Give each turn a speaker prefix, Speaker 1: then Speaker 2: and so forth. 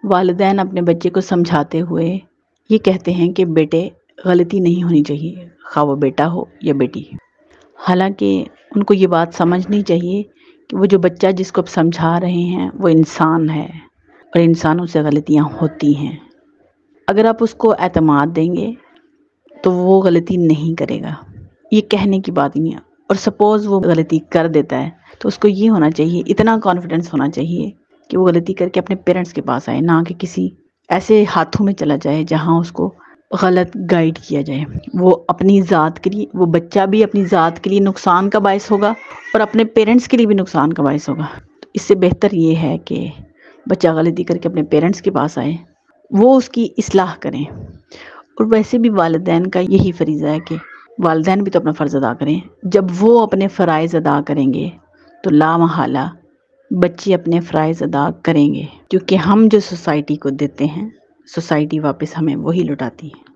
Speaker 1: والدین اپنے بچے کو سمجھاتے ہوئے یہ کہتے ہیں کہ بیٹے غلطی نہیں ہونی چاہیے، خواہ وہ بیٹا ہو یا بیٹی۔ حالانکہ ان کو یہ بات سمجھنی چاہیے کہ وہ جو بچہ جس کو آپ سمجھا رہے ہیں وہ انسان ہے اور انسانوں سے غلطیاں ہوتی ہیں۔ اگر آپ اس کو اعتماد دیں گے تو وہ غلطی نہیں کرے گا، یہ کہنے کی بات نہیں ہے۔ اور سپوز وہ غلطی کر دیتا ہے تو اس کو یہ ہونا چاہیے، اتنا کانفیڈنس ہونا چاہیے کہ وہ غلطی کر کے اپنے پیرنٹس کے پاس آئے، نہ کہ کسی ایسے ہاتھوں میں چلا جائے جہاں اس کو غلط گائیڈ کیا جائے۔ وہ اپنی ذات کے لیے، وہ بچہ بھی اپنی ذات کے لیے نقصان کا باعث ہوگا اور اپنے پیرنٹس کے لیے بھی نقصان کا باعث ہوگا۔ تو اس سے بہتر یہ ہے کہ بچہ غلطی کر کے اپنے پیرنٹس کے پاس آئے، وہ اس کی اصلاح کریں۔ اور ویسے بھی والدین کا یہی فریضہ ہے کہ والدین بھی تو اپنا فرض ادا کریں۔ جب وہ اپنے فرائض ادا کریں گے تو لا محالہ بچے اپنے فرائض ادا کریں گے، کیونکہ ہم جو سوسائٹی کو دیتے ہیں سوسائٹی واپس ہمیں وہی لوٹاتی ہے۔